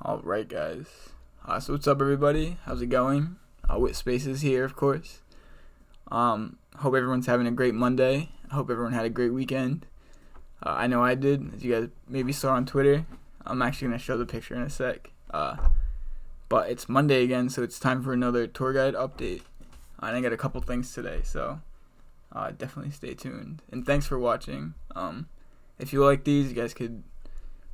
Alright, guys. So what's up, everybody? How's it going? Withspaces here, of course. Hope everyone's having a great Monday. I hope everyone had a great weekend. I know I did, as you guys maybe saw on Twitter. I'm actually going to show the picture in a sec. But it's Monday again, so it's time for another tour guide update. I got a couple things today, so definitely stay tuned. And thanks for watching. If you like these, you guys could,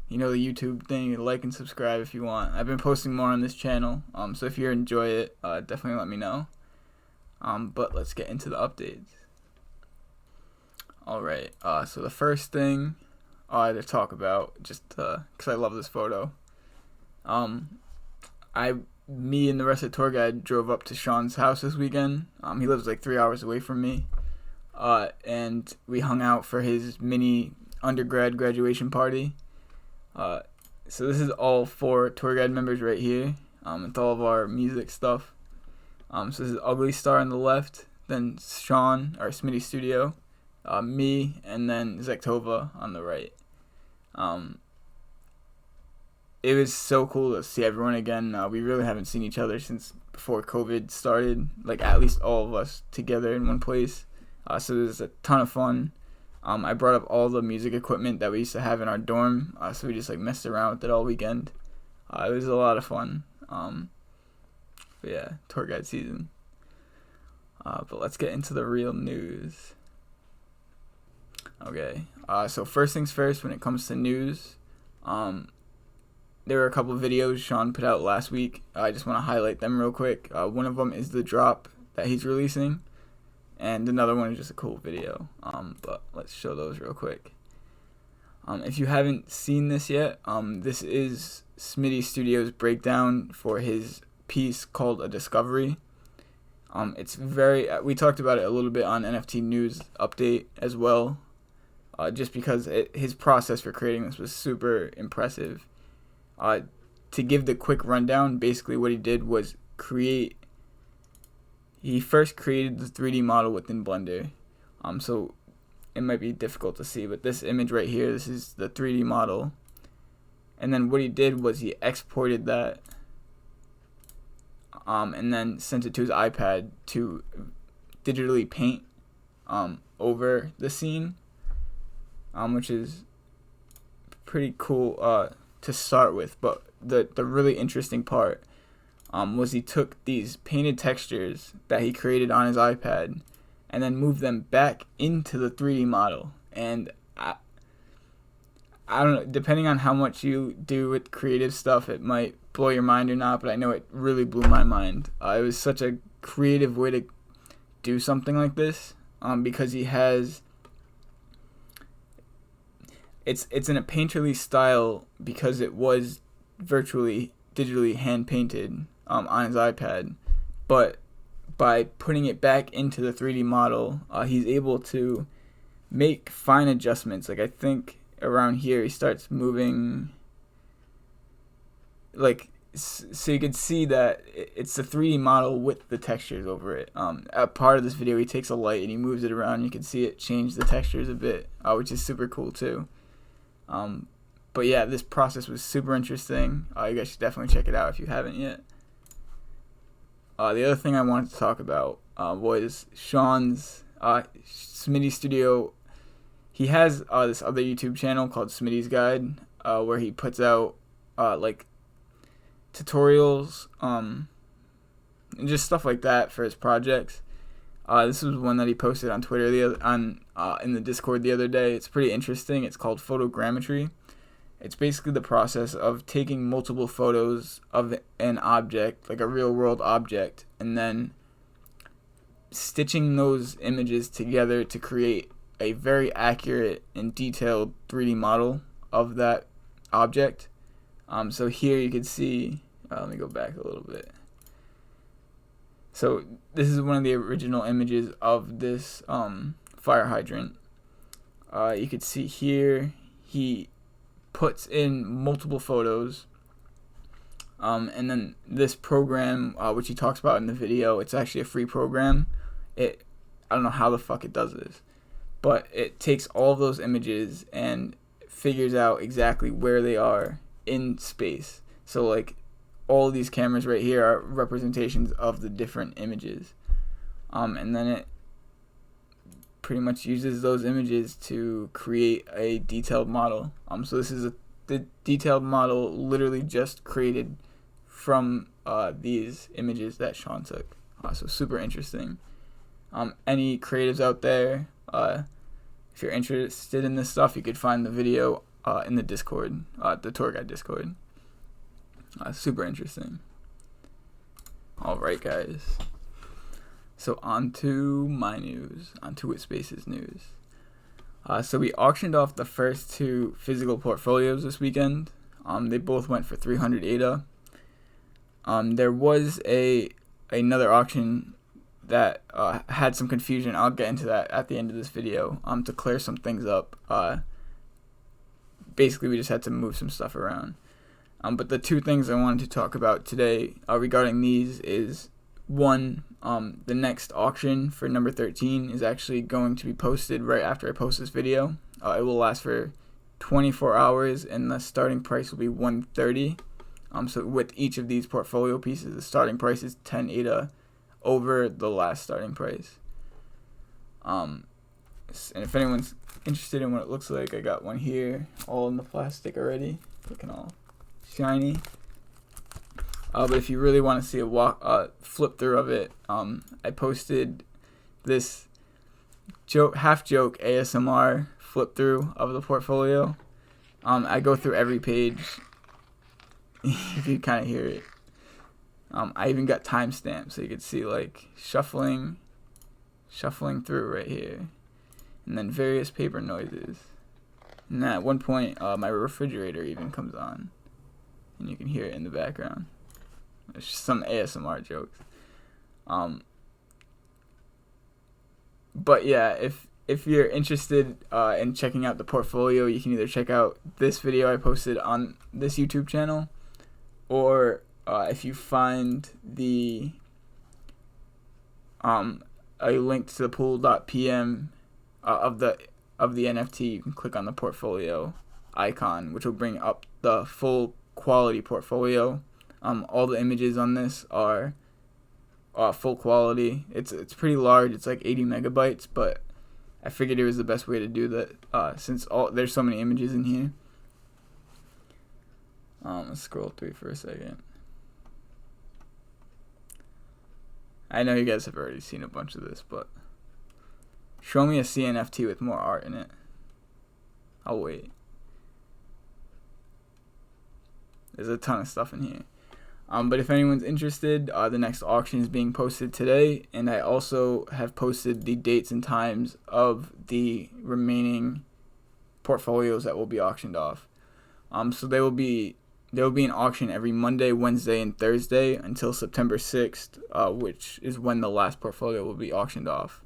the YouTube thing, like and subscribe if you want. I've been posting more on this channel, so if you enjoy it, definitely let me know. But let's get into the updates. Alright, so the first thing to talk about, just because I love this photo, me and the rest of the tour guide drove up to Sean's house this weekend. He lives like 3 hours away from me, and we hung out for his mini undergrad graduation party. So this is all 4 tour guide members right here, with all of our music stuff. So this is Ugly Star on the left, then Sean, or SmittyStudio, me, and then Zektova on the right. It was so cool to see everyone again. We really haven't seen each other since before COVID started, like at least all of us together in one place. So it was a ton of fun. I brought up all the music equipment that we used to have in our dorm, so we just messed around with it all weekend. It was a lot of fun. But yeah, tour guide season. But let's get into the real news. Okay, so first things first, when it comes to news, there were a couple of videos Sean put out last week. I just want to highlight them real quick. One of them is the drop that he's releasing, and another one is just a cool video. But let's show those real quick. If you haven't seen this yet, this is SmittyStudio's breakdown for his piece called A Discovery. It's we talked about it a little bit on NFTUpdate as well, just because his process for creating this was super impressive. To give the quick rundown, basically what he did was he first created the 3D model within Blender. So it might be difficult to see, but this image right here, this is the 3D model. And then what he did was he exported that, and then sent it to his iPad to digitally paint over the scene, which is pretty cool to start with. But the really interesting part was he took these painted textures that he created on his iPad and then moved them back into the 3D model. And I don't know, depending on how much you do with creative stuff, it might blow your mind or not, but I know it really blew my mind. It was such a creative way to do something like this, because he has... It's in a painterly style because it was virtually digitally hand painted on his iPad, but by putting it back into the 3D model, he's able to make fine adjustments. Like I think around here he starts moving, so you can see that it's a 3D model with the textures over it. At part of this video he takes a light and he moves it around, and you can see it change the textures a bit, which is super cool too. But yeah, this process was super interesting. You guys should definitely check it out if you haven't yet. The other thing I wanted to talk about was Sean's SmittyStudio. He has this other YouTube channel called Smitty's Guide, where he puts out tutorials and just stuff like that for his projects. This was one that he posted on Twitter in the Discord the other day. It's pretty interesting. It's called Photogrammetry. It's basically the process of taking multiple photos of an object, like a real world object, and then stitching those images together to create a very accurate and detailed 3D model of that object. So here you can see, let me go back a little bit. So this is one of the original images of this fire hydrant. You could see here he puts in multiple photos, and then this program, which he talks about in the video, it's actually a free program. I don't know how the fuck it does this, but it takes all of those images and figures out exactly where they are in space. So like all of these cameras right here are representations of the different images. And then it pretty much uses those images to create a detailed model. So this is the detailed model literally just created from these images that Sean took. So super interesting. Any creatives out there, if you're interested in this stuff, you could find the video in the Discord, the Touréguide Discord. Super interesting. Alright guys, so on to my news, on to withspaces news. So we auctioned off the first 2 physical portfolios this weekend. They both went for 300 ADA. There was another auction that had some confusion. I'll get into that at the end of this video to clear some things up. Basically, we just had to move some stuff around. But the 2 things I wanted to talk about today regarding these is, one, the next auction for number 13 is actually going to be posted right after I post this video. It will last for 24 hours, and the starting price will be $130. So with each of these portfolio pieces, the starting price is 10 ADA over the last starting price. And if anyone's interested in what it looks like, I got one here, all in the plastic already, looking all shiny. But if you really want to see a flip through of it, I posted this half joke ASMR flip through of the portfolio. I go through every page. You can kind of hear it. I even got timestamps so you could see like shuffling through right here, and then various paper noises. And at one point, my refrigerator even comes on, and you can hear it in the background. It's just some ASMR jokes. But yeah, if you're interested in checking out the portfolio, you can either check out this video I posted on this YouTube channel, or if you find a link to the pool.pm of the NFT, you can click on the portfolio icon, which will bring up the full quality portfolio. All the images on this are full quality. It's pretty large. It's like 80 megabytes, but I figured it was the best way to do that since there's so many images in here. Let's scroll through for a second. I know you guys have already seen a bunch of this, but show me a CNFT with more art in it. I'll wait. There's a ton of stuff in here. But if anyone's interested, the next auction is being posted today, and I also have posted the dates and times of the remaining portfolios that will be auctioned off. So there will be an auction every Monday, Wednesday, and Thursday until September 6th, which is when the last portfolio will be auctioned off.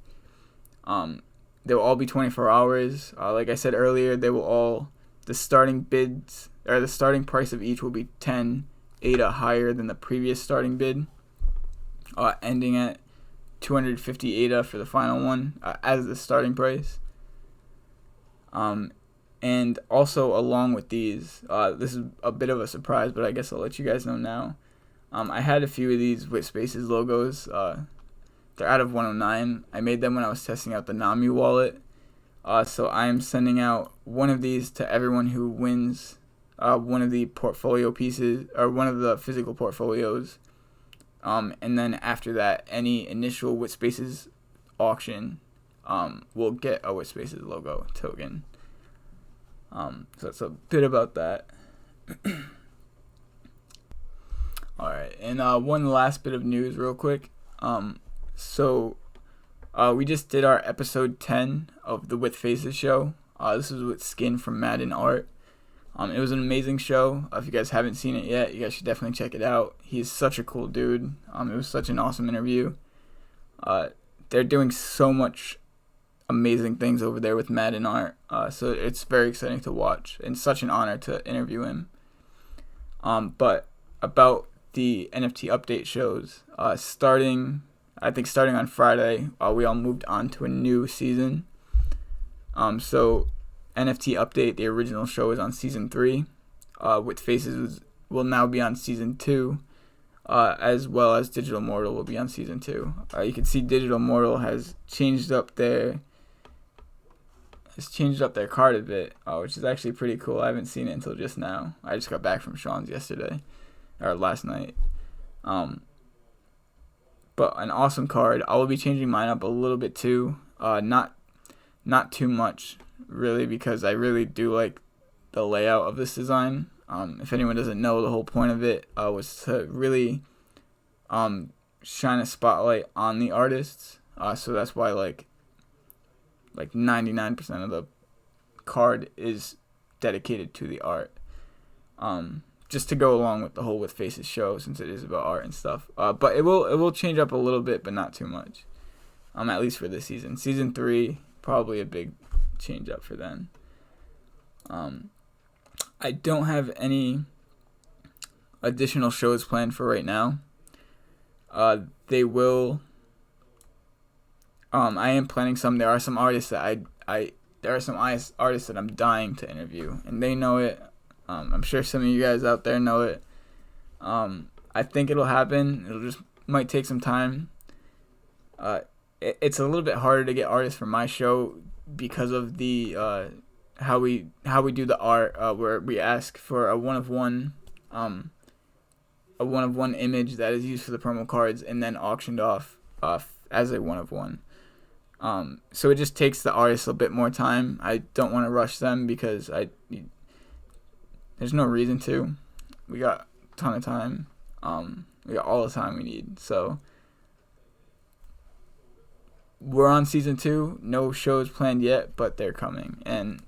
They will all be 24 hours. Like I said earlier, the starting bids, or the starting price of each will be 10 ADA higher than the previous starting bid, ending at 250 ADA for the final one as the starting price. And also along with these, this is a bit of a surprise, but I guess I'll let you guys know now. I had a few of these withspaces logos. They're out of 109. I made them when I was testing out the Namu wallet. So I'm sending out one of these to everyone who wins one of the portfolio pieces, or one of the physical portfolios. And then after that, any initial withspaces auction will get a withspaces logo token. So that's a bit about that. Alright, and one last bit of news real quick. So we just did our episode 10 of the withspaces show. This was with Skin from Madden Art. It was an amazing show. If you guys haven't seen it yet, you guys should definitely check it out. He's such a cool dude. It was such an awesome interview. They're doing so much amazing things over there with Madden Art. So it's very exciting to watch, and such an honor to interview him. But about the NFT update shows, starting on Friday, we all moved on to a new season. So NFT Update, the original show, is on season 3. Withspaces will now be on season 2, as well as Digital Mortal will be on season 2. You can see Digital Mortal has changed up their card a bit, which is actually pretty cool. I haven't seen it until just now. I just got back from Sean's last night. But an awesome card. I will be changing mine up a little bit too. Not too much, really, because I really do like the layout of this design. If anyone doesn't know, the whole point of it was to really shine a spotlight on the artists. So that's why like 99% of the card is dedicated to the art. Just to go along with the whole With Faces show, since it is about art and stuff. But it will change up a little bit, but not too much. At least for this season. Season 3, probably a big change up for then. I don't have any additional shows planned for right now. They will. I am planning some. There are some artists that artists that I'm dying to interview, and they know it. I'm sure some of you guys out there know it. I think it'll happen. It'll just might take some time. It's a little bit harder to get artists for my show because of the how we do the art, where we ask for a one of one image that is used for the promo cards and then auctioned off as a one of one. So it just takes the artists a bit more time. I don't want to rush them because there's no reason to. We got a ton of time. We got all the time we need. So we're on season 2. No shows planned yet, but they're coming. And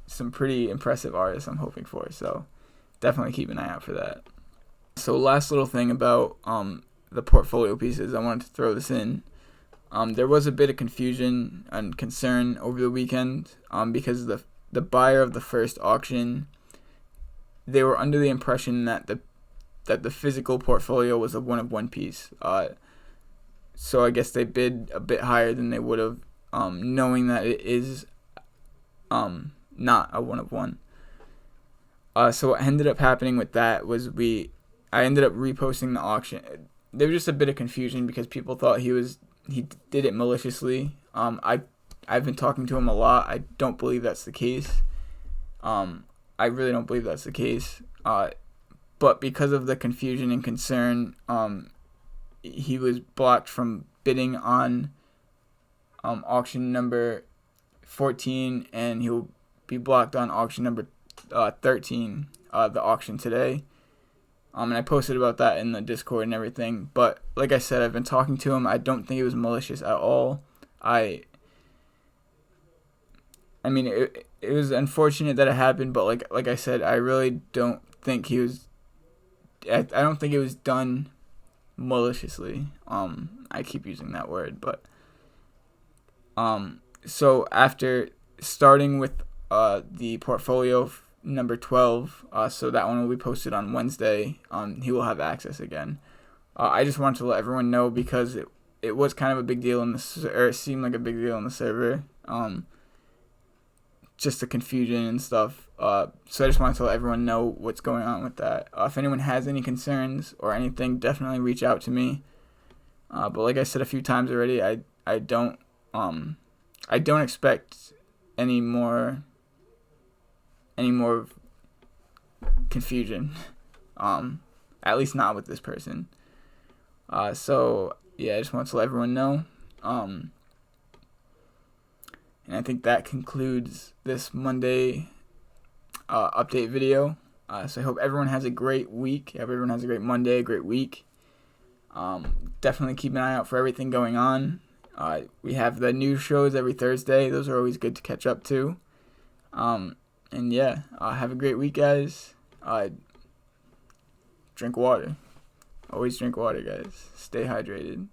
some pretty impressive artists I'm hoping for. So definitely keep an eye out for that. So last little thing about the portfolio pieces, I wanted to throw this in. There was a bit of confusion and concern over the weekend because the buyer of the first auction, they were under the impression that the physical portfolio was a one of one piece. So I guess they bid a bit higher than they would have, knowing that it is not a one of one. So what ended up happening with that was I ended up reposting the auction. There was just a bit of confusion because people thought he did it maliciously. I've been talking to him a lot. I don't believe that's the case. I really don't believe that's the case. But because of the confusion and concern, he was blocked from bidding on auction number 14, and he'll be blocked on auction number 13, the auction today. And I posted about that in the Discord and everything. But like I said, I've been talking to him. I don't think it was malicious at all. I mean, it was unfortunate that it happened, but like I said, I really don't think he was. I don't think it was done maliciously. I keep using that word, but so after starting with the portfolio number 12, so that one will be posted on Wednesday. He will have access again. I just wanted to let everyone know because it was kind of a big deal it seemed like a big deal on the server. Just the confusion and stuff. So I just wanted to let everyone know what's going on with that. If anyone has any concerns or anything, definitely reach out to me. But like I said a few times already, I don't expect any more confusion. At least not with this person. So yeah, I just want to let everyone know. And I think that concludes this Monday update video. So I hope everyone has a great week. Everyone has a great Monday, a great week. Definitely keep an eye out for everything going on. We have the new shows every Thursday. Those are always good to catch up to. And yeah, have a great week, guys. Drink water. Always drink water, guys. Stay hydrated.